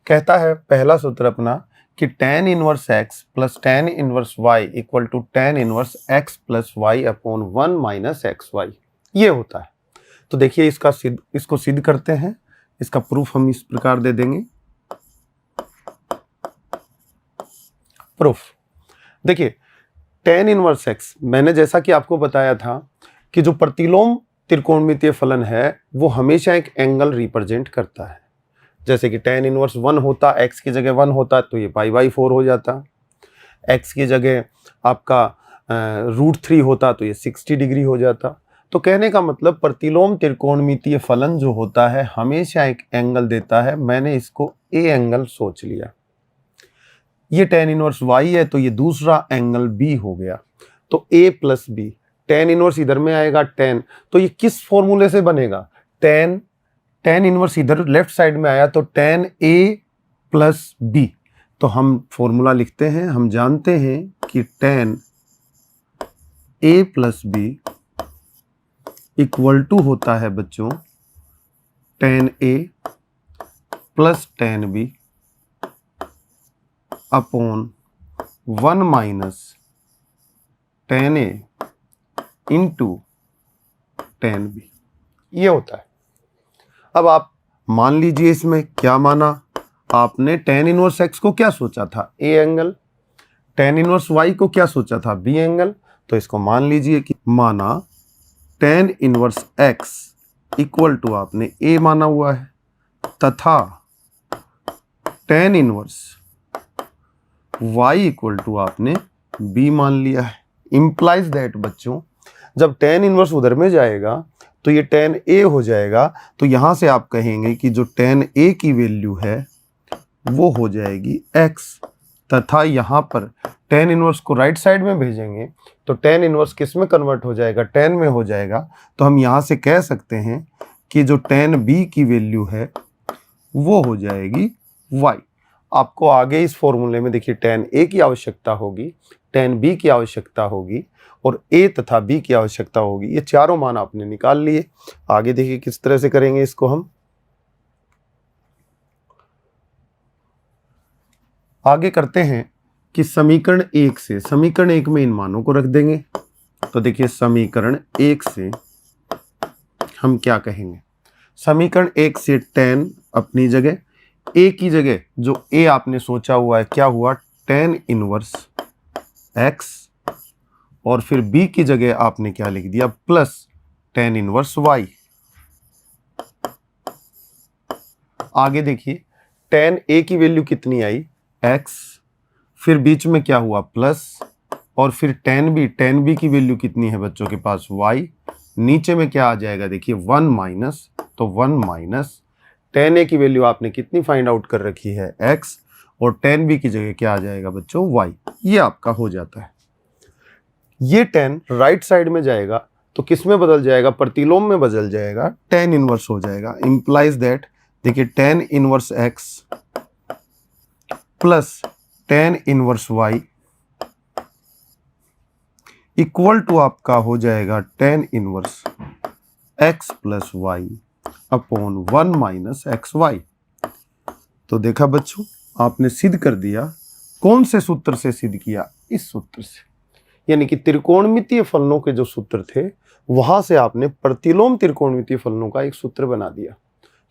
कहता है पहला सूत्र अपना कि tan inverse x plus tan inverse y equal to tan inverse x plus y upon 1 minus x y, ये होता है। तो देखिए इसको सिद्ध करते हैं। इसका प्रूफ हम इस प्रकार दे देंगे। प्रूफ देखिए, tan इनवर्स x, मैंने जैसा कि आपको बताया था कि जो प्रतिलोम त्रिकोणमितीय फलन है वो हमेशा एक एंगल रिप्रेजेंट करता है। जैसे कि tan इनवर्स 1 होता, x की जगह 1 होता तो ये π/4 हो जाता, x की जगह आपका √3 होता तो ये 60 डिग्री हो जाता। तो कहने का मतलब प्रतिलोम त्रिकोणमितीय फलन जो होता है हमेशा एक एंगल देता है। मैंने इसको a एंगल सोच लिया। ये tan इनवर्स y है तो ये दूसरा एंगल b हो गया। तो a plus b, tan inverse इधर में आएगा tan, तो ये किस फॉर्मूले से बनेगा? tan इनवर्स इधर लेफ्ट साइड में आया तो tan a प्लस बी। तो हम फॉर्मूला लिखते हैं। हम जानते हैं कि tan a plus b equal to होता है बच्चों tan a plus tan b upon 1 minus tan a into tan b, ये होता है। अब आप मान लीजिए इसमें क्या माना आपने? tan इनवर्स x को क्या सोचा था? a angle. tan inverse y को क्या सोचा था? b angle. तो इसको मान लीजिए कि माना tan inverse x equal to आपने a माना हुआ है तथा tan inverse y equal to आपने b मान लिया है। इंप्लाइज दैट बच्चों, जब tan इनवर्स उधर में जाएगा तो ये tan a हो जाएगा। तो यहां से आप कहेंगे कि जो tan a की वैल्यू है वो हो जाएगी x, तथा यहां पर tan इनवर्स को राइट साइड में भेजेंगे तो tan इनवर्स किस में कन्वर्ट हो जाएगा? tan में हो जाएगा। तो हम यहां से कह सकते हैं कि जो tan b की वैल्यू है वो हो जाएगी y। आपको आगे इस फॉर्मूले में देखिए tan a की आवश्यकता होगी, tan b की आवश्यकता होगी और a तथा b की आवश्यकता होगी। ये चारों मान आपने निकाल लिए। आगे देखिए किस तरह से करेंगे इसको हम। आगे करते हैं कि समीकरण 1 से, समीकरण 1 में इन मानों को रख देंगे। तो देखिए समीकरण 1 से हम क्या कहेंगे? समीकरण 1 से tan अपनी जगह, a की जगह जो a आपने सोचा हुआ है क्या हुआ? tan इनवर्स x, और फिर b की जगह आपने क्या लिख दिया? Plus tan inverse y। आगे देखिए tan a की वैल्यू कितनी आई? x, फिर बीच में क्या हुआ? प्लस, और फिर tan b की वैल्यू कितनी है बच्चों के पास? y। नीचे में क्या आ जाएगा? देखिए 1 माइनस, तो 1 माइनस tan a की वैल्यू आपने कितनी फाइंड आउट कर रखी है? x, और tan b की जगह क्या आ जाएगा बच्चों? y। ये आपका हो जाता है। ये tan राइट साइड में जाएगा तो किस में बदल जाएगा? प्रतिलोम में बदल जाएगा, tan इनवर्स हो जाएगा। इंप्लाइज दैट, देखिए tan inverse x plus tan inverse y equal to आपका हो जाएगा tan inverse x plus y upon 1 minus x y. तो देखा बच्चों, आपने सिद्ध कर दिया। कौन से सूत्र से सिद्ध किया? इस सूत्र से, यानी कि त्रिकोणमितीय फलनों के जो सूत्र थे वहां से आपने प्रतिलोम त्रिकोणमितीय फलनों का एक सूत्र बना दिया।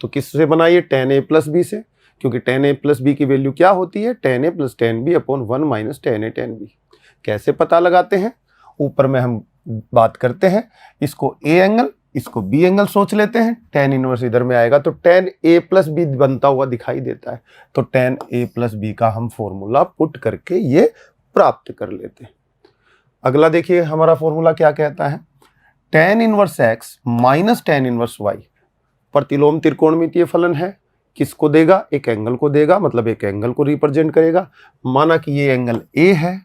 तो किससे बनाइए? tan a प्लस बी से, क्योंकि tan a प्लस बी की वैल्यू क्या होती है? tan a plus tan b upon 1 minus tan a tan b। कैसे पता लगाते हैं? ऊपर में हम बात करते हैं। इसको a एंगल, इसको b एंगल सोच लेते हैं। tan इनवर्स इधर में आएगा तो tan a प्लस बी बनता हुआ दिखाई देता है। तो tan a प्लस बी का हम फॉर्मूला पुट करके ये प्राप्त कर लेते हैं। अगला देखिए हमारा फॉर्मूला क्या कहता है? tan inverse x minus tan inverse y प्रतिलोम त्रिकोणमितीय फलन है। किसको देगा? एक एंगल को देगा, मतलब एक एंगल को रिप्रेजेंट करेगा। माना कि ये एंगल a है,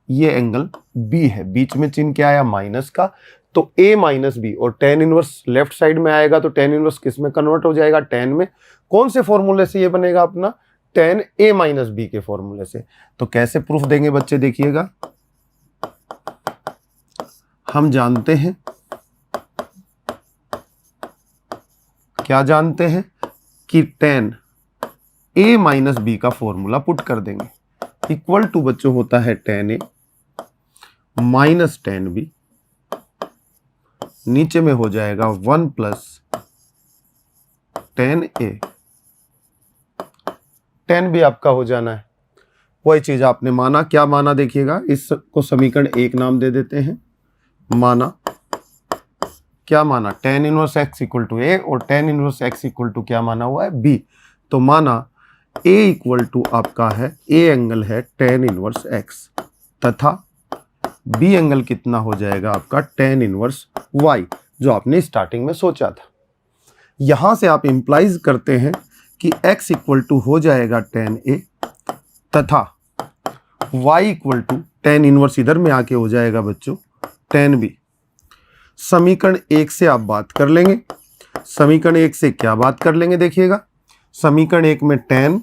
ये एंगल b है, बीच में चिन्ह क्या आया? माइनस का। तो a माइनस b, और tan इनवर्स लेफ्ट साइड में आएगा तो tan इनवर्स किस में कन्वर्ट हो जाएगा? tan में। कौन से फॉर्मूले से ये बनेगा अपना? tan a माइनस b के फॉर्मूले से। तो कैसे प्रूफ देंगे बच्चे? देखिएगा, हम जानते हैं, क्या जानते हैं कि tan a माइनस बी का फॉर्मूला पुट कर देंगे। इक्वल टू बच्चों होता है tan a minus tan b, नीचे में हो जाएगा 1 plus tan a। tan b आपका हो जाना है, वही चीज आपने माना। क्या माना देखिएगा, इसको समीकरण 1 नाम दे देते हैं। माना, क्या माना, tan inverse x equal to a, और tan inverse x equal to क्या माना हुआ है, b। तो माना a इक्वल टू आपका है, a एंगल है tan इनवर्स x, तथा b एंगल कितना हो जाएगा आपका tan इनवर्स y, जो आपने स्टार्टिंग में सोचा था। यहां से आप इंप्लाइज करते हैं कि x इक्वल टू हो जाएगा tan a, तथा y equal to tan inverse इधर में आके हो जाएगा बच्चों tan b। समीकरण 1 से आप बात कर लेंगे। समीकरण 1 से क्या बात कर लेंगे देखिएगा, समीकरण 1 में tan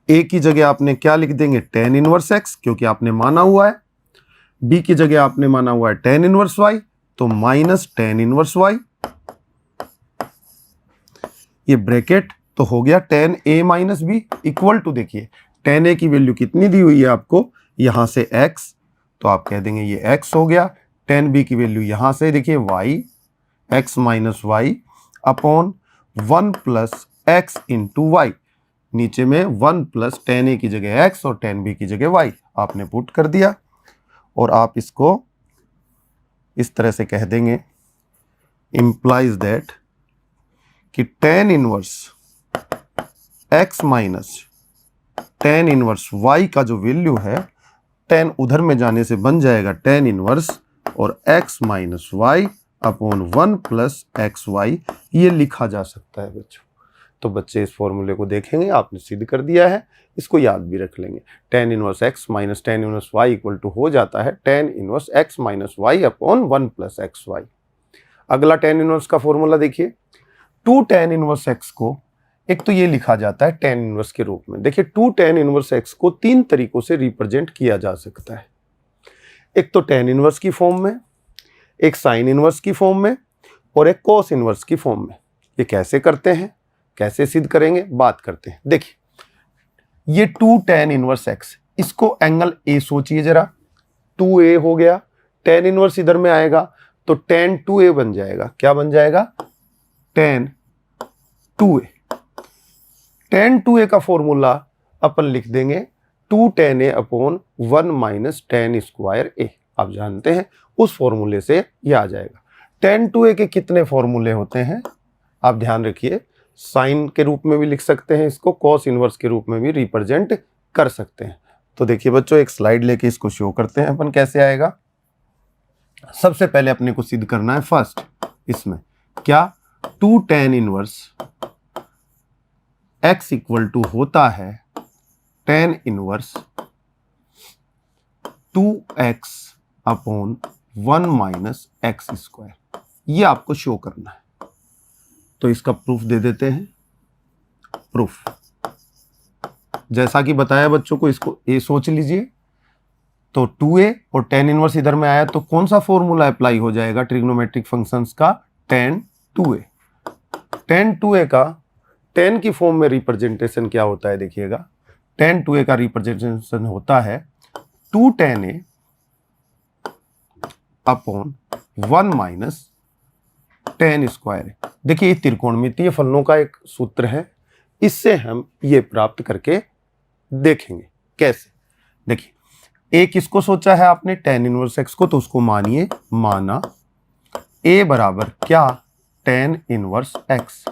a की जगह आपने क्या लिख देंगे, tan इनवर्स x, क्योंकि आपने माना हुआ है। b की जगह आपने माना हुआ है tan इनवर्स y, तो माइनस tan इनवर्स y, ये ब्रैकेट तो हो गया tan a minus b equal to, देखिए tan a की वैल्यू कितनी दी हुई है आपको, यहां से x, तो आप कह देंगे ये x हो गया। tan b की वैल्यू यहां से देखिए y, x minus y upon 1 plus x into y, नीचे में 1 प्लस tan a की जगह x और tan b की जगह y आपने पुट कर दिया। और आप इसको इस तरह से कह देंगे, इंप्लाइज दैट कि tan inverse x minus tan inverse y का जो वैल्यू है, tan उधर में जाने से बन जाएगा tan इनवर्स और x minus y upon 1 plus x y, ये लिखा जा सकता है बच्चों। तो बच्चे इस फॉर्मूले को देखेंगे, आपने सिद्ध कर दिया है, इसको याद भी रख लेंगे। tan inverse x minus tan inverse y equal to हो जाता है tan inverse x minus y upon 1 plus x y. अगला tan इनवर्स का फॉर्मूला देखिए, 2 tan इनवर्स x को एक तो ये लिखा जाता है tan इनवर्स के रूप में। देखिए 2 tan इनवर्स x को 3 तरीकों से रिप्रेजेंट किया जा सकता है। एक तो tan इनवर्स की फॉर्म में, एक साइन इनवर्स की फॉर्म में, और एक कॉस इनवर्स की फॉर्म में। ये कैसे करते हैं, कैसे सिद्ध करेंगे, बात करते हैं। देखिए ये 2 tan इनवर्स x, इसको एंगल a सोचिए जरा, 2a हो गया। tan इनवर्स इधर में आएगा तो tan 2a बन जाएगा। क्या बन जाएगा, tan 2a। tan 2a का फॉर्मूला अपन लिख देंगे 2 tan a upon 1 minus tan square a। आप जानते हैं उस फॉर्मूले से ये आ जाएगा। tan 2a के कितने फॉर्मूले होते हैं, आप ध्यान रखिए। साइन के रूप में भी लिख सकते हैं इसको, कॉस इनवर्स के रूप में भी रिप्रेजेंट कर सकते हैं। तो देखिए बच्चों, एक स्लाइड लेके इसको शो करते हैं अपन कैसे आएगा। सबसे पहले अपने को सिद्ध करना है फर्स्ट, इसमें क्या, 2 tan inverse x equal to होता है tan inverse 2x upon 1 minus x square. ये आपको शो करना है, तो इसका प्रूफ दे देते हैं। प्रूफ जैसा कि बताया बच्चों को, इसको ए सोच लीजिए। तो 2a और tan इनवर्स इधर में आया तो कौन सा फॉर्मूला अप्लाई हो जाएगा ट्रिग्नोमेट्रिक फंक्शंस का, tan 2a। tan 2a का tan की फॉर्म में रिप्रेजेंटेशन क्या होता है देखिएगा, tan 2a का रिप्रेजेंटेशन होता है 2 tan a upon 1 minus tan square. देखिए ये त्रिकोणमितीय फलनों का एक सूत्र है, इससे हम ये प्राप्त करके देखेंगे कैसे। देखिए एक इसको सोचा है आपने tan इनवर्स x को, तो उसको मानिए, माना a बराबर क्या, tan inverse x,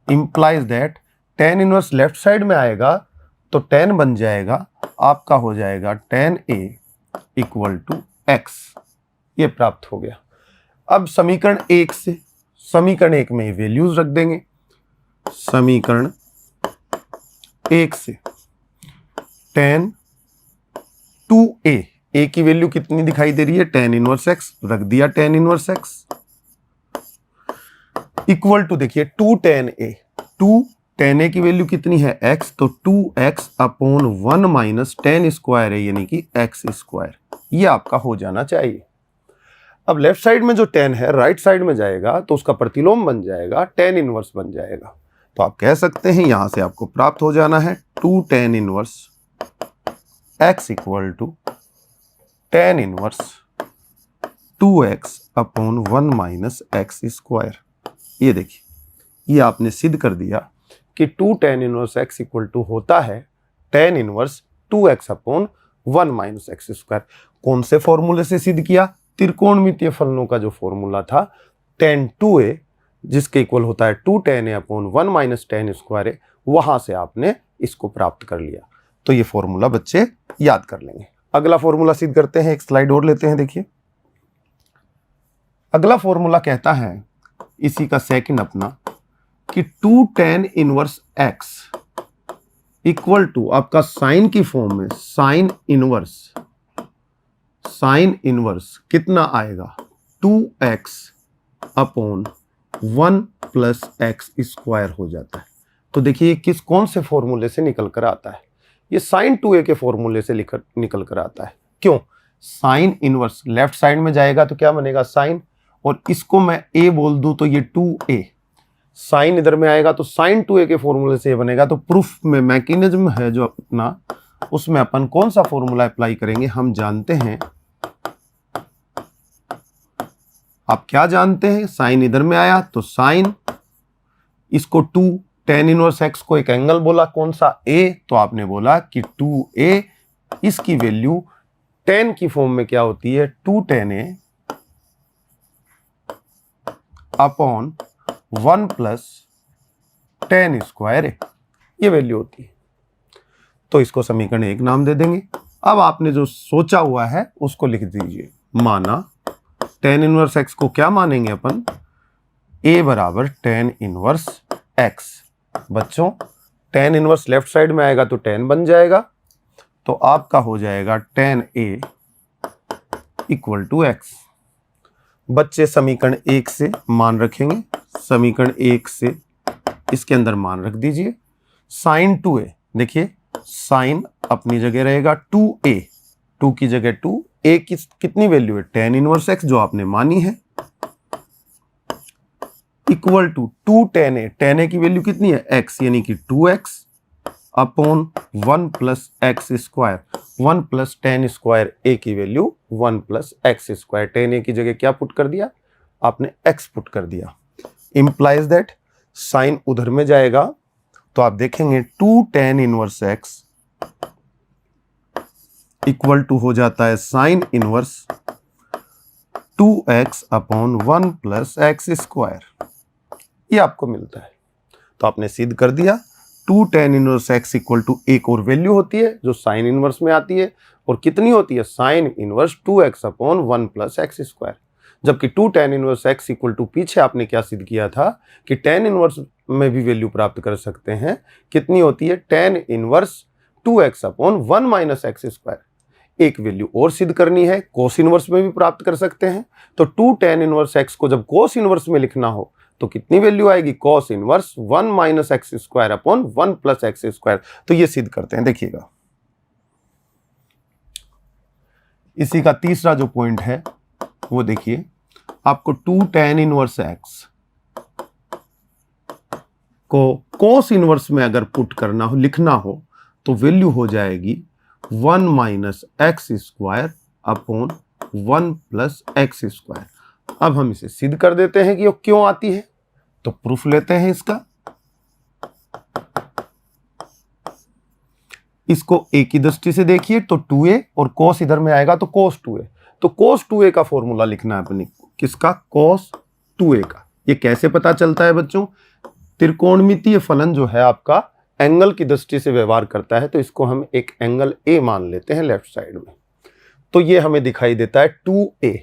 implies that tan inverse left side में आएगा तो tan बन जाएगा आपका, हो जाएगा tan a equal to x। ये प्राप्त हो गया। अब समीकरण 1 से, समीकरण 1 में वैल्यूज रख देंगे। समीकरण 1 से tan 2a, a की वैल्यू कितनी दिखाई दे रही है, tan इनवर्स x, रख दिया tan inverse x equal to, देखिए 2 tan a, 2 tan a की वैल्यू कितनी है x, तो 2x upon 1 minus tan square है, यानी कि x स्क्वायर। ये आपका हो जाना चाहिए। अब लेफ्ट साइड में जो tan है राइट साइड में जाएगा तो उसका प्रतिलोम बन जाएगा tan इनवर्स बन जाएगा। तो आप कह सकते हैं यहां से आपको प्राप्त हो जाना है 2 tan inverse x equal to tan inverse 2x upon 1 minus x square. ये देखिए, ये आपने सिद्ध कर दिया कि 2 tan inverse x equal to होता है tan inverse 2x upon 1 minus x square. कौन से फॉर्मूले से सिद्ध किया? त्रिकोणमितीय फलनों का जो फॉर्मूला था tan 2a जिसके इक्वल होता है 2 tan a upon 1 minus tan square a, वहां से आपने इसको प्राप्त कर लिया। तो ये फॉर्मूला बच्चे याद कर लेंगे। अगला फॉर्मूला सिद्ध करते हैं, एक स्लाइड और लेते हैं। देखिए, अगला फॉर्मूला कहता है इसी का सेकंड अपना कि 2 tan inverse x equal to आपका साइन की फॉर्म में साइन इनवर्स कितना आएगा 2x upon 1 plus x square हो जाता है। तो देखिए ये कौन से फॉर्मूले से निकल कर आता है? ये साइन 2a के फॉर्मूले से निकल कर आता है। क्यों? साइन इनवर्स लेफ्ट साइड में जाएगा तो क्या बनेगा साइन, और इसको मैं a बोल दूं तो ये 2a, साइन इधर में आएगा तो साइन 2a के फॉर्मूले से ये बनेगा। तो प्रूफ में मैकेनिज्म है जो अपना, उसमें अपन कौन सा फॉर्मूला अप्लाई करेंगे? हम जानते हैं, आप क्या जानते हैं? साइन इधर में आया तो साइन, इसको 2 tan इनवर्स x को एक एंगल बोला, कौन सा? a, तो आपने बोला कि 2a, इसकी वैल्यू tan की फॉर्म में क्या होती है 2 tan a upon 1 plus tan square a, ये वैल्यू होती है। तो इसको समीकरण 1 नाम दे देंगे। अब आपने जो सोचा हुआ है उसको लिख दीजिए। माना tan इनवर्स x को क्या मानेंगे अपन? a बराबर tan इनवर्स x। बच्चों tan इनवर्स लेफ्ट साइड में आएगा तो tan बन जाएगा, तो आपका हो जाएगा tan a equal to x। बच्चे समीकरण 1 से मान रखेंगे, समीकरण 1 से इसके अंदर मान रख दीजिए। साइन 2a, देखिए साइन अपनी जगह रहेगा 2a, 2 की जगह 2, a की कितनी वैल्यू है tan इनवर्स x जो आपने मानी है, इक्वल टू 2 tan a की वैल्यू कितनी है x, यानी कि 2x upon 1 plus x square, 1 plus tan square a की value 1 plus x square. tan a की जगह क्या पुट कर दिया आपने? x पुट कर दिया। इंप्लाइज दैट साइन उधर में जाएगा तो आप देखेंगे 2 tan inverse x equal to हो जाता है sine inverse 2x upon 1 plus x square, ये आपको मिलता है। तो आपने सिद्ध कर दिया 2 tan inverse x equal to एक और वैल्यू होती है जो साइन इनवर्स में आती है, और कितनी होती है? Sine inverse 2x upon 1 plus x square. जबकि 2 tan inverse x equal to पीछे आपने क्या सिद्ध किया था कि tan इनवर्स में भी वैल्यू प्राप्त कर सकते हैं। कितनी होती है? tan inverse 2x upon 1 minus x square. एक वैल्यू और सिद्ध करनी है, कोस इनवर्स में भी प्राप्त कर सकते हैं। तो 2 tan इनवर्स x को जब कोस इनवर्स में लिखना हो तो कितनी वैल्यू आएगी? Cos inverse 1 minus x square upon 1 plus x square. तो ये सिद्ध करते हैं, देखिएगा। इसी का तीसरा जो पॉइंट है वो देखिए, आपको 2 tan इनवर्स x को कोस इनवर्स में अगर पुट करना हो, लिखना हो, तो वैल्यू हो जाएगी 1 minus x square upon 1 plus x square. अब हम इसे सिद्ध कर देते हैं कि वो क्यों आती है, तो प्रूफ लेते हैं इसका। इसको a की दृष्टि से देखिए तो 2a, और cos इधर में आएगा तो cos 2a। तो cos 2a का फॉर्मूला लिखना है अपने, किसका? cos 2a का। ये कैसे पता चलता है बच्चों? त्रिकोणमितीय फलन जो है आपका एंगल की दृष्टि से व्यवहार करता है, तो इसको हम एक एंगल a मान लेते हैं लेफ्ट साइड में। तो ये हमें दिखाई देता है 2a,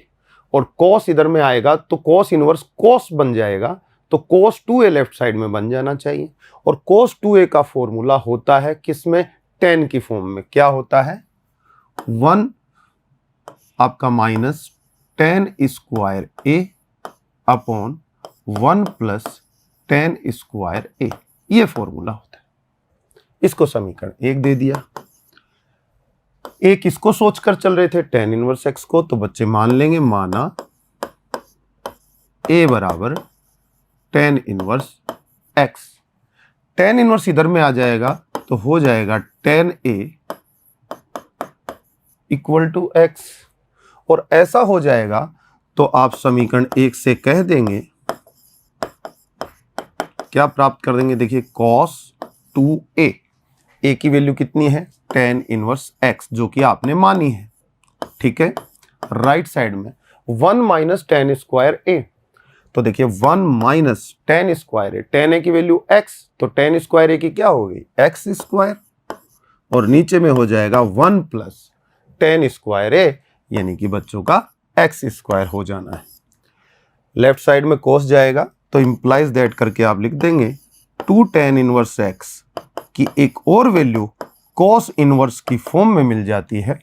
और cos इधर में आएगा तो cos इनवर्स cos बन जाएगा, तो cos 2a लेफ्ट साइड में बन जाना चाहिए। और cos 2a का फॉर्मूला होता है किसमें? tan की फॉर्म में। क्या होता है? 1 आपका minus tan square a upon 1 plus tan square a, ये फॉर्मूला होता है। इसको समीकरण 1 दे दिया। एक इसको सोचकर चल रहे थे tan इनवर्स x को, तो बच्चे मान लेंगे, माना a बराबर tan inverse x। Tan inverse इधर में आ जाएगा तो हो जाएगा tan a equal to x. और ऐसा हो जाएगा तो आप समीकरण 1 से कह देंगे, क्या प्राप्त कर देंगे, देखिए cos 2a, a की वैल्यू कितनी है, टेन इनवर्स x, जो कि आपने मानी है। ठीक है, राइट साइड में 1 माइनस टेन स्क्वायर a, तो देखिए 1 minus ten square a, ten a की वैल्यू x, तो टेन स्क्वायर a की क्या हो गई, x स्क्वायर, और नीचे में हो जाएगा 1 प्लस टेन स्क्वायर a, यानी कि बच्चों का x स्क्वायर हो जाना है। लेफ्ट साइड में cos जाएगा तो इंप्लाइज दैट करके आप लिख देंगे 2 टेन इनवर्स x की एक और वैल्यू cos इनवर्स की फॉर्म में मिल जाती है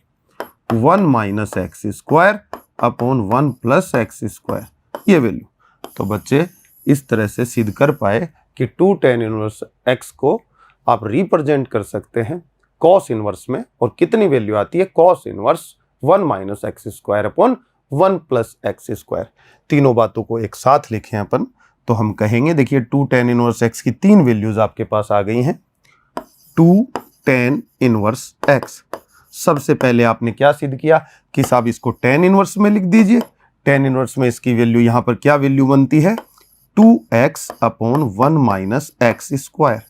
1 minus x square upon 1 plus x square, ये वैल्यू। तो बच्चे इस तरह से सिद्ध कर पाए कि 2 टेन इनवर्स x को आप रिप्रेजेंट कर सकते हैं cos इनवर्स में, और कितनी वैल्यू आती है, cos inverse 1 minus x square upon 1 plus x square. तीनों बातों को एक साथ लिखें अपन तो हम कहेंगे, देखिए 2 टेन इनवर्स x की तीन वैल्यूज आपके पास आ गई हैं। 2 टेन इनवर्स x, सबसे पहले आपने क्या सिद्ध किया कि साहब इसको टेन इनवर्स में लिख दीजिए। टेन इनवर्स में इसकी वैल्यू यहां पर क्या वैल्यू बनती है, 2x upon 1 minus x square.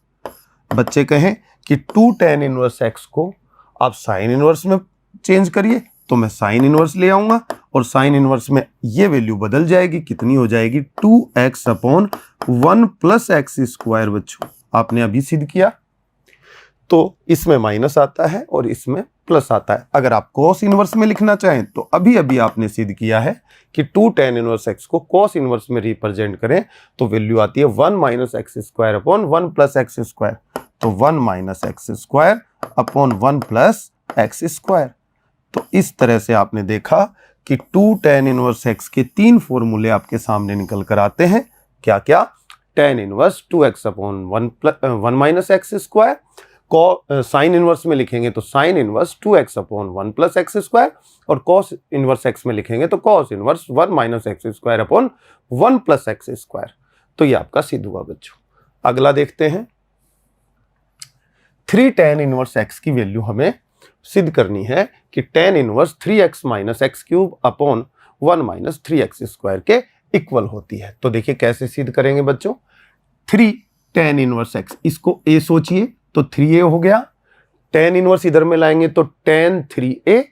बच्चे कहें कि 2 टेन इनवर्स x को आप साइन इनवर्स में चेंज करिए, तो मैं साइन इनवर्स ले आऊंगा और साइन इनवर्स में ये वैल्यू बदल जाएगी, कितनी हो जाएगी, 2x upon 1 plus x square. बच्चों आपने अभी सिद्ध किया तो इसमें माइनस आता है और इसमें प्लस आता है। अगर आप cos इनवर्स में लिखना चाहें तो अभी अभी आपने सिद्ध किया है कि 2 टेन इनवर्स x को cos इनवर्स में रिप्रेजेंट करें तो वैल्यू आती है 1 minus x square upon 1 plus x square, तो 1 minus x square upon 1 plus x square. तो इस तरह से आपने देखा कि 2 टेन इनवर्स x के तीन फॉर्मूले आपके सामने निकल कर आते हैं। क्या क्या, tan inverse 2x upon 1 minus x square, sine inverse में लिखेंगे तो sign inverse 2x upon 1 plus x square, और cos इनवर्स x में लिखेंगे तो cos inverse 1 minus x square upon 1 plus x square. तो ये आपका सिद्ध हुआ बच्चों। अगला देखते हैं, 3 टेन इनवर्स x की वैल्यू हमें सिद्ध करनी है कि tan inverse 3x minus x cube upon 1 minus 3x square के इक्वल होती है। तो देखिए कैसे सिद्ध करेंगे बच्चों, 3 टेन इनवर्स x, इसको a सोचिए तो 3a हो गया, टेन इनवर्स इधर में लाएंगे तो टेन 3a,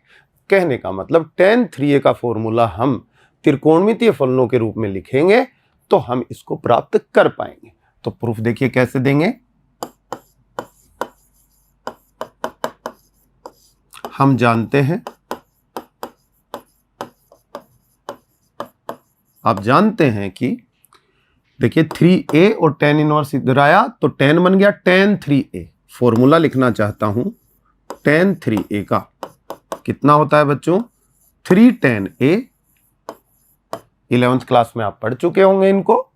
कहने का मतलब टेन 3a का फॉर्मूला हम त्रिकोणमितीय फलनों के रूप में लिखेंगे तो हम इसको प्राप्त कर पाएंगे। तो प्रूफ देखिए कैसे देंगे, हम जानते हैं, आप जानते हैं कि देखिए 3a और टेन इनवर्स इधर आया तो टेन बन गया टेन 3a। फॉर्मूला लिखना चाहता हूं टेन 3a का, कितना होता है बच्चों, 3 टेन a, 11th क्लास में आप पढ़ चुके होंगे इनको,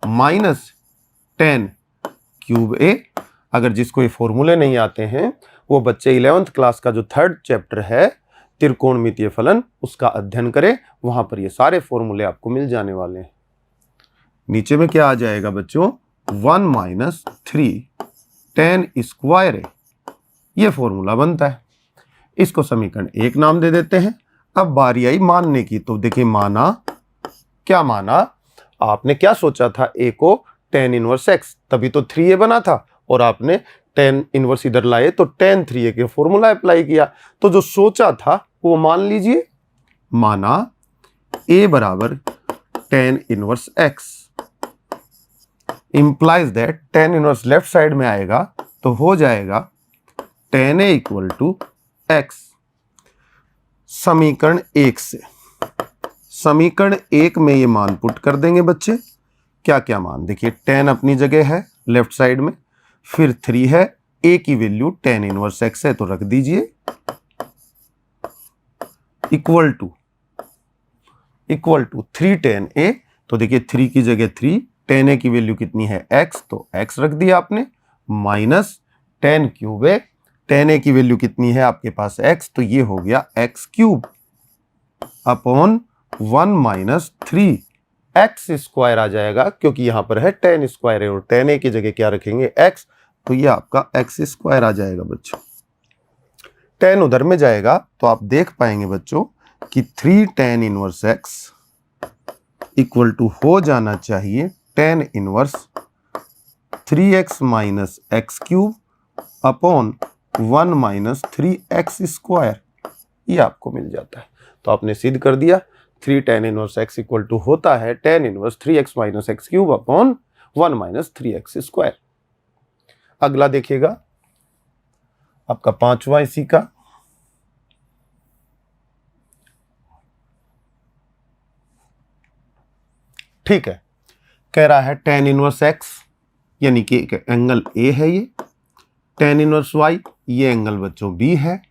माइनस टेन क्यूब a। अगर जिसको ये फॉर्मूले नहीं आते हैं वो बच्चे 11th क्लास का जो 3rd चैप्टर है त्रिकोणमितीय फलन, उसका अध्ययन करें, वहां पर ये सारे फॉर्मूले आपको मिल जाने वाले हैं। नीचे में क्या आ जाएगा बच्चों, 1 माइनस 3 टेन स्क्वायर है, ये फॉर्मूला बनता है। इसको समीकरण 1 नाम दे देते हैं। अब बारी आई मानने की, तो देखिए माना, क्या माना, आपने क्या सोचा था, a को टेन इनवर्स x, तभी तो 3a बना था, और आपने टेन इनवर्स इधर लाए तो टेन 3a के फॉर्मूला अप्लाई किया, तो जो सोचा था वो मान लीजिए। माना a बराबर tan inverse x, implies that tan inverse left side में आएगा तो हो जाएगा tan a equal to x। समीकरण 1 से समीकरण 1 में ये मान पुट कर देंगे बच्चे। क्या क्या मान, देखिए टेन अपनी जगह है लेफ्ट साइड में, फिर 3 है, a की वैल्यू टेन इनवर्स x है तो रख दीजिए, इक्वल टू 3 टेन a, तो देखिए 3 की जगह 3, टेन a की वैल्यू कितनी है x, तो x रख दिया आपने, minus ten cube a, ten a की वैल्यू कितनी है आपके पास x, तो ये हो गया x cube upon 1 minus 3 x square आ जाएगा, क्योंकि यहां पर है टेन स्क्वायर है और टेन a की जगह क्या रखेंगे x, तो ये आपका एक्स स्क्वायर आ जाएगा बच्चों। tan उधर में जाएगा तो आप देख पाएंगे बच्चों कि 3 tan inverse x equal to हो जाना चाहिए tan inverse 3x minus x cube upon 1 minus 3x square, ये आपको मिल जाता है। तो आपने सिद्ध कर दिया 3 tan inverse x equal to होता है tan inverse 3x minus x cube upon 1 minus 3x square. अगला देखिएगा आपका 5वां इसी का, ठीक है। कह रहा है tan इनवर्स x यानी कि एक एंगल A है, ये tan इनवर्स y ये एंगल बच्चों B है,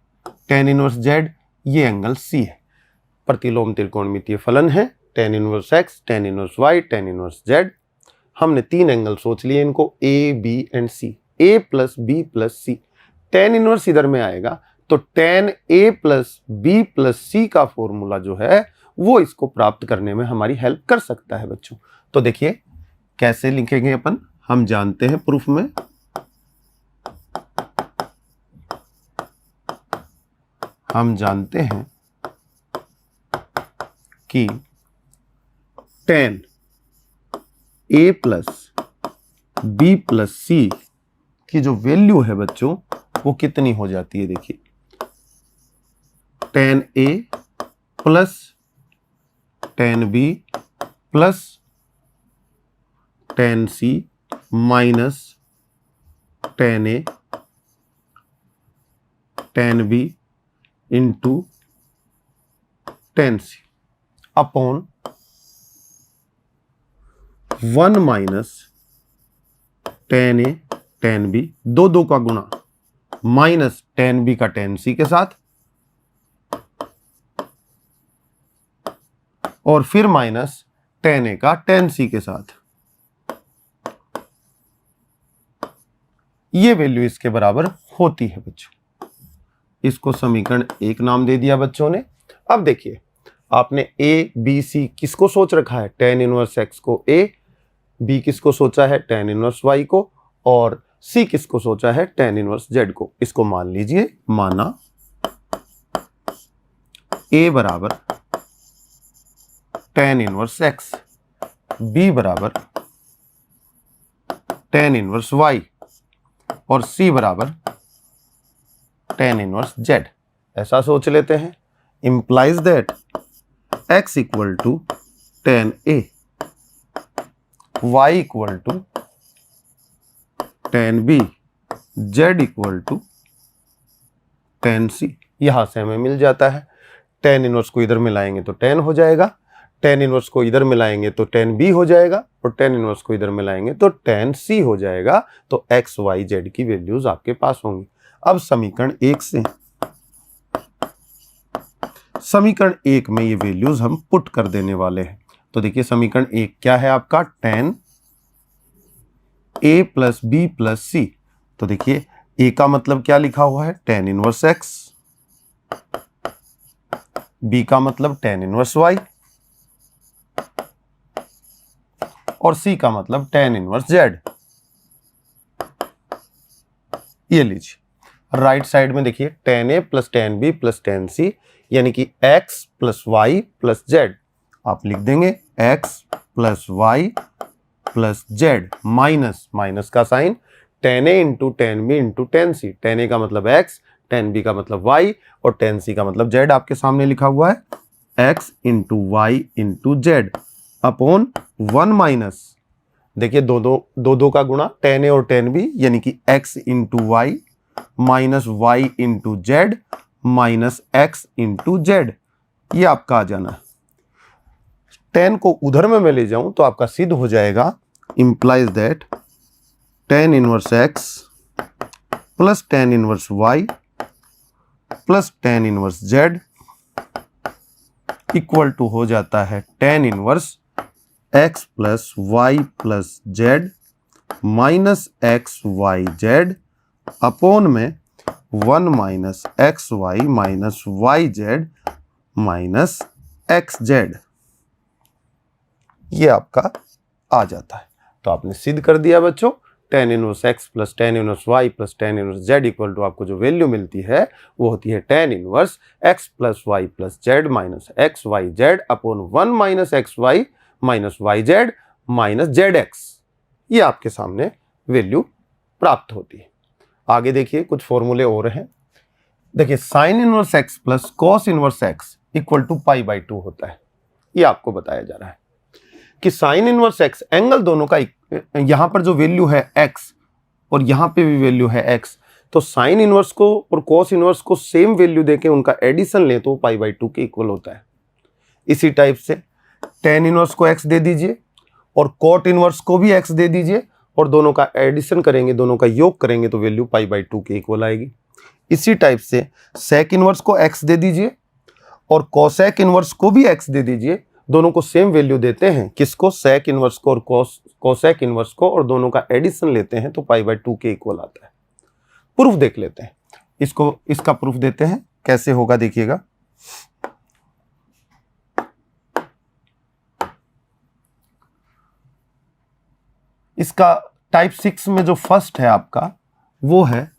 tan इनवर्स z ये एंगल C है। प्रतिलोम त्रिकोणमितीय फलन है tan inverse x, tan inverse y, tan inverse z। हमने 3 एंगल सोच लिए इनको A, B and C, A plus B plus C। tan inverse इधर में आएगा तो tan A plus B plus C का फॉर्मूला जो है वो इसको प्राप्त करने में हमारी हेल्प कर सकता है बच्चों। तो देखिए कैसे लिखेंगे अपन, हम जानते हैं प्रूफ में, हम जानते हैं कि tan A plus B plus C की जो वैल्यू है बच्चों वो कितनी हो जाती है। देखिए tan A plus tan B plus tan C minus tan A tan B into tan C upon 1 minus tan A tan B, दो का गुणा माइनस tan B का tan C के साथ और फिर माइनस tan A का tan C के साथ। ये वैल्यू इसके बराबर होती है बच्चों। इसको समीकरण 1 नाम दे दिया बच्चों ने। अब देखिए आपने A, B, C किसको सोच रखा है, tan इनवर्स x को A, B किसको सोचा है tan इनवर्स y को, और C किसको सोचा है tan इनवर्स z को। इसको मान लीजिए, माना A बराबर tan इनवर्स x, B बराबर tan इनवर्स y और C बराबर tan इनवर्स z। ऐसा सोच लेते हैं। Implies that x equal to tan A, y equal to tan B, z equal to tan C। यहां से हमें मिल जाता है tan इनवर्स को इधर मिलाएंगे तो tan हो जाएगा, tan इनवर्स को इधर मिलाएंगे तो tan B हो जाएगा और tan इनवर्स को इधर मिलाएंगे तो tan C हो जाएगा। तो x, y, z की वैल्यूज आपके पास होंगी। अब समीकरण 1 से, समीकरण 1 में ये वैल्यूज हम पुट कर देने वाले हैं। तो देखिए समीकरण 1 क्या है आपका, tan A plus B plus C। तो देखिए A का मतलब क्या लिखा हुआ है, tan इनवर्स x, B का मतलब tan इनवर्स y और C का मतलब tan इनवर्स z। ये लीजिए राइट साइड में देखिए tan A plus tan B plus tan C यानी कि x plus y plus z। आप लिख देंगे x plus y plus z minus minus का sign tan A into tan B into tan C। tan A का मतलब x, tan B का मतलब y और tan C का मतलब z आपके सामने लिखा हुआ है x into y into z upon 1 minus, देखिए दो का गुणा tan A और tan B यानी कि x into y minus y into z minus x into z। ये आपका आ जाना। tan को उधर में मैं ले जाऊं तो आपका सिद्ध हो जाएगा, implies that tan inverse x plus tan inverse y plus tan inverse z equal to हो जाता है tan inverse x plus y plus z minus x y z upon में 1 minus x y minus y z minus x z. ये आपका आ जाता है। तो आपने सिद्ध कर दिया बच्चों tan inverse x plus tan inverse y plus tan inverse z equal to आपको जो वैल्यू मिलती है वो होती है tan inverse x plus y plus z minus x y z upon 1 minus x y minus y z minus z x. ये आपके सामने वैल्यू प्राप्त होती है। आगे देखिए कुछ फॉर्मूले और हैं। देखिए sine inverse x plus cos inverse x equal to pi by 2 होता है। ये आपको बताया जा रहा है कि साइन इनवर्स x एंगल दोनों का यहां पर जो वैल्यू है x और यहां पे भी वैल्यू है x, तो साइन इनवर्स को और कॉस इनवर्स को सेम वैल्यू देके उनका एडिशन ले तो पाई बाई 2 के इक्वल होता है। इसी टाइप से tan इनवर्स को x दे दीजिए और कॉट इनवर्स को भी x दे दीजिए और दोनों का एडिशन करेंगे, दोनों का योग करेंगे तो वैल्यू पाई बाई 2 के इक्वल आएगी। इसी टाइप से सेक इनवर्स को x दे दीजिए और कोसेक इनवर्स को भी x दे दीजिए, दोनों को सेम वैल्यू देते हैं, किसको, सेक इनवर्स को और कोसेक इनवर्स को, और दोनों का एडिशन लेते हैं तो पाई बाई 2 के इक्वल आता है। प्रूफ देख लेते हैं इसको, इसका प्रूफ देते हैं कैसे होगा, देखिएगा। इसका टाइप 6 में जो फर्स्ट है आपका वो है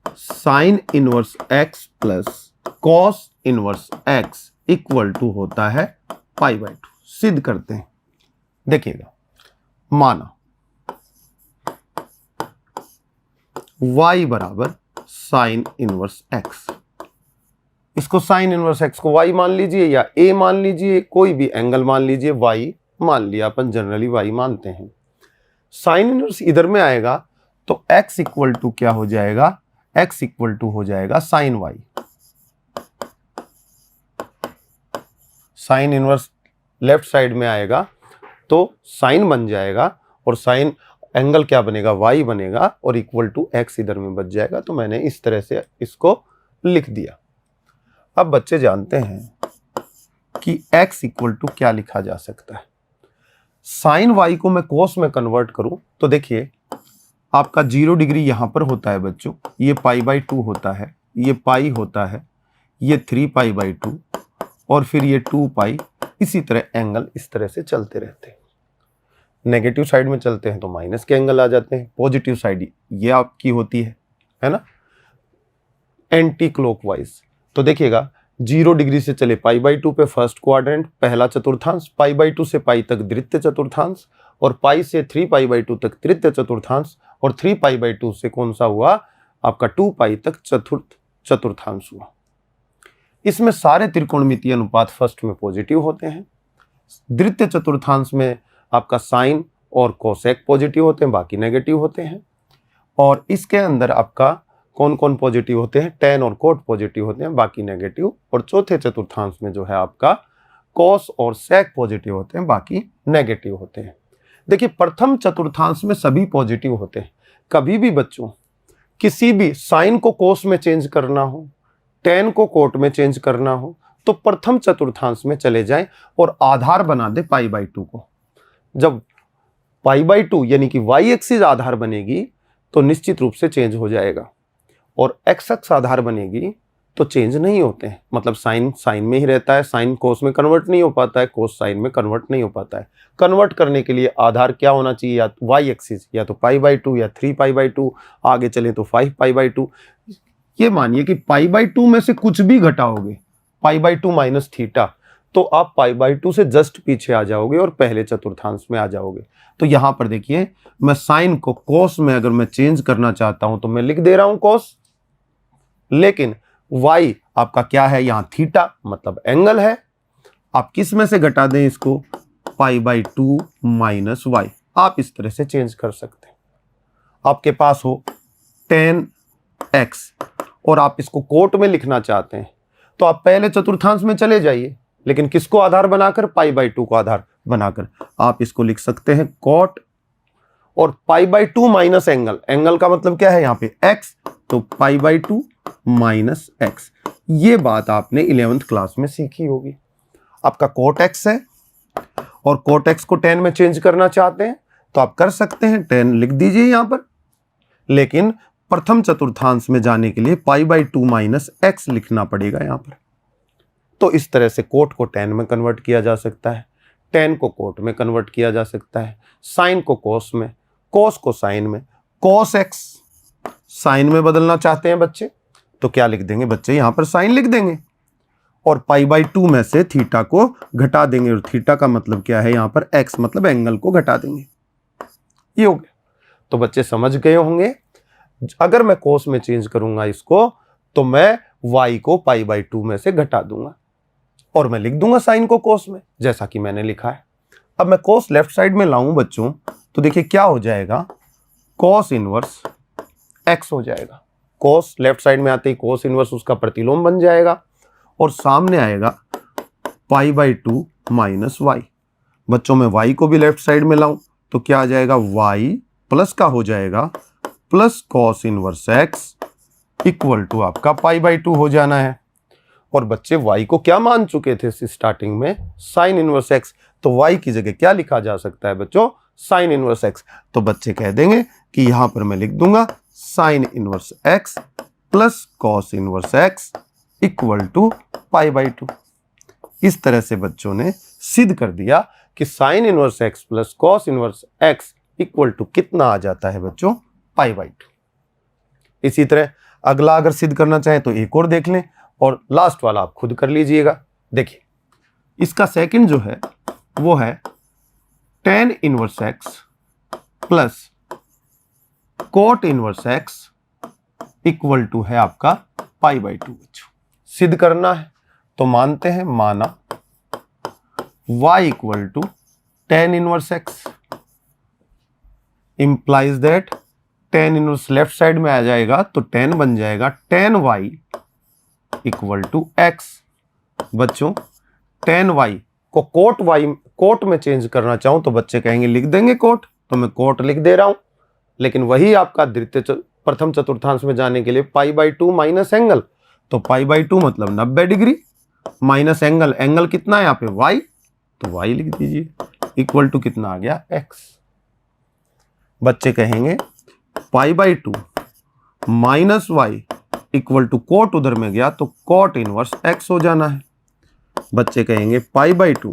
sine inverse x plus cos inverse x equal to होता है पाई बाई 2। सिद्ध करते हैं, देखिएगा। माना y बराबर साइन इनवर्स x, इसको साइन इनवर्स x को y मान लीजिए या a मान लीजिए, कोई भी एंगल मान लीजिए, y मान लिया, अपन जनरली y मानते हैं। साइन इनवर्स इधर में आएगा तो x इक्वल टू क्या हो जाएगा, x इक्वल टू हो जाएगा sine y। Sine inverse left side में आएगा तो साइन बन जाएगा और साइन एंगल क्या बनेगा, y बनेगा और इक्वल टू x इधर में बच जाएगा। तो मैंने इस तरह से इसको लिख दिया। अब बच्चे जानते हैं कि x इक्वल टू क्या लिखा जा सकता है। साइन y को मैं कोस में कन्वर्ट करूं तो देखिए आपका 0 डिग्री यहां पर होता है बच्चों, ये पाई बाई 2 होता है, ये पाई होता है, ये 3 पाई बाई 2 और फिर ये 2 पाई। इसी तरह एंगल इस तरह से चलते रहते हैं। नेगेटिव साइड में चलते हैं तो माइनस के एंगल आ जाते हैं, पॉजिटिव साइड ये आपकी होती है ना, एंटी क्लॉकवाइज। तो देखिएगा 0 डिग्री से चले पाई बाई 2 पे फर्स्ट क्वाड्रेंट पहला चतुर्थांश, पाई बाई 2 से पाई तक द्वितीय चतुर्थांश और पाई से 3 पाई बाई 2 तक तृतीय चतुर्थांश और 3 पाई बाई 2 से कौन सा हुआ आपका 2 पाई तक चतुर्थ चतुर्थांश हुआ। इसमें सारे त्रिकोणमितीय अनुपात फर्स्ट में पॉजिटिव होते हैं। द्वितीय चतुर्थांश में आपका साइन और कोसेक पॉजिटिव होते हैं, बाकी नेगेटिव होते हैं। और इसके अंदर आपका कौन कौन पॉजिटिव होते हैं, टेन और कोट पॉजिटिव होते हैं, बाकी नेगेटिव। और चौथे चतुर्थांश में जो है आपका कॉस और सेक पॉजिटिव होते हैं, बाकी नेगेटिव होते हैं। देखिए प्रथम चतुर्थांश में सभी पॉजिटिव होते हैं। कभी भी बच्चों किसी भी साइन को कोस में चेंज करना हो, टेन को कोट में चेंज करना हो तो प्रथम चतुर्थांश में चले जाएं और आधार बना दे पाई बाई 2 को। जब पाई बाई 2 यानी कि y एक्सिस आधार बनेगी तो निश्चित रूप से चेंज हो जाएगा और x एक्स आधार बनेगी तो चेंज नहीं होते हैं। मतलब साइन साइन में ही रहता है, साइन कोस में कन्वर्ट नहीं हो पाता है, कोस साइन में कन्वर्ट नहीं हो पाता है। कन्वर्ट करने के लिए आधार क्या होना चाहिए, या y एक्सिस, या तो पाई बाई 2 या 3 पाई बाई 2, आगे चले तो 5 पाई बाई 2। ये मानिए कि पाई बाई 2 में से कुछ भी घटाओगे, पाई बाई 2 माइनस थीटा, तो आप पाई बाई 2 से जस्ट पीछे आ जाओगे और पहले चतुर्थांश में आ जाओगे। तो यहां पर देखिए मैं साइन को कोस में अगर मैं चेंज करना चाहता हूं तो मैं लिख दे रहा हूं कोस, लेकिन y आपका क्या है यहां, थीटा, मतलब एंगल है। आप किस में से घटा दें इसको, पाई बाई 2 माइनस y। आप इस तरह से चेंज कर सकते हैं। आपके पास हो tan x और आप इसको कोट में लिखना चाहते हैं तो आप पहले चतुर्थांश में चले जाइए, लेकिन किसको आधार बनाकर, पाई बाई 2 को आधार बनाकर। आप इसको लिख सकते हैं कोट और पाई बाई 2 माइनस एंगल, एंगल का मतलब क्या है यहाँ पे x, तो पाई बाई 2 माइनस x। ये बात आपने 11th क्लास में सीखी होगी। आपका कोट x है और कोट x को tan में चेंज करना चाहते हैं तो आप कर सकते हैं, tan लिख दीजिए यहां पर, लेकिन प्रथम चतुर्थांश में जाने के लिए पाई बाई 2 माइनस x लिखना पड़ेगा यहां पर। तो इस तरह से कोट को tan में कन्वर्ट किया जा सकता है, tan को कोट में कन्वर्ट किया जा सकता है, साइन को कोस में, कोस को साइन में, cos x साइन में बदलना चाहते हैं बच्चे, तो क्या लिख देंगे बच्चे, यहां पर साइन लिख देंगे और π/2 में से थीटा को घटा देंगे, और थीटा का मतलब क्या है, यहां पर x मतलब एंगल को घटा देंगे। ये हो गया। तो बच्चे समझ गए होंगे, अगर मैं cos में चेंज करूंगा इसको तो मैं y को π/2 में से घटा दूंगा और मैं लिख दूंगा साइन को cos में, जैसा कि मैंने लिखा है। अब मैं cos लेफ्ट साइड में लाऊं बच्चों, तो देखिए क्या हो जाएगा, cos इनवर्स x हो जाएगा। cos लेफ्ट साइड में आते ही cos इनवर्स उसका प्रतिलोम बन जाएगा और सामने आएगा π/2 माइनस y। बच्चों में y को भी लेफ्ट साइड में लाऊं तो क्या आ जाएगा, y प्लस का हो जाएगा plus cos inverse x equal to आपका π/2 हो जाना है। और बच्चे y को क्या मान चुके थे स्टार्टिंग में, साइन इनवर्स x, तो y की जगह क्या लिखा जा सकता है बच्चों, साइन इनवर्स x। तो बच्चे कह देंगे कि यहां पर मैं लिख दूंगा sine inverse x plus cos inverse x equal to π/2। इस तरह से बच्चों ने सिद्ध कर दिया कि sine inverse x plus cos inverse x equal to कितना आ जाता है बच्चों, π/2। इसी तरह अगला अगर सिद्ध करना चाहे तो एक और देख लें और लास्ट वाला आप खुद कर लीजिएगा। देखिए इसका सेकंड जो है वो है tan inverse x plus cot inverse x equal to है आपका π/2। बच्चों सिद्ध करना है तो मानते हैं, माना y equal to tan inverse x implies that tan inverse left side में आ जाएगा तो tan बन जाएगा tan y equal to x। बच्चों tan y को कोट में चेंज करना चाहूं तो बच्चे कहेंगे लिख देंगे कोट, तो मैं कोट लिख दे रहा हूं, लेकिन वही आपका प्रथम चतुर्थांश में जाने के लिए π/2 माइनस एंगल, तो π/2 मतलब 90 डिग्री माइनस एंगल, एंगल कितना है यहाँ पे y, तो y लिख दीजिए इक्वल टू कितना आ गया x। बच्चे कहेंगे π/2 minus y equal to cot उधर में गया तो कोट इनवर्स x हो जाना है। बच्चे कहेंगे π/2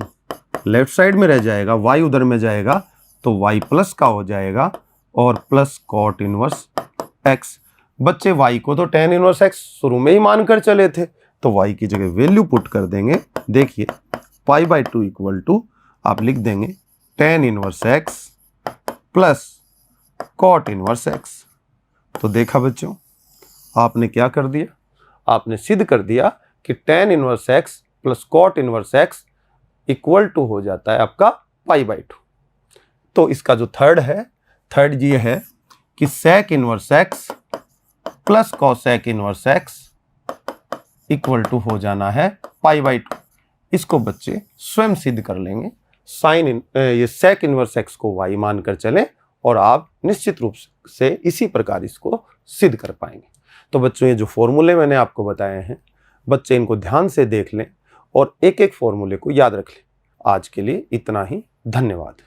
लेफ्ट साइड में रह जाएगा, y उधर में जाएगा तो y प्लस का हो जाएगा और प्लस कोट इनवर्स x। बच्चे y को तो tan इनवर्स x शुरू में ही मानकर चले थे, तो y की जगह वैल्यू पुट कर देंगे। देखिए π/2 इक्वल टू आप लिख देंगे tan inverse x plus cot inverse x। तो देखा बच्चों आपने क्या कर दिया, आपने सिद्ध कर दिया कि tan inverse x plus cot inverse x equal to हो जाता है आपका π/2। तो इसका जो थर्ड ये है कि sec inverse x plus cosec inverse x equal to हो जाना है π/2। इसको बच्चे स्वयं सिद्ध कर लेंगे, ये sec इनवर्स x को y मानकर चलें और आप निश्चित रूप से इसी प्रकार इसको सिद्ध कर पाएंगे। तो बच्चों ये जो फॉर्मूले मैंने आपको बताए हैं, बच्चे इनको ध्यान से देख लें और एक एक फॉर्मूले को याद रख लें। आज के लिए इतना ही, धन्यवाद।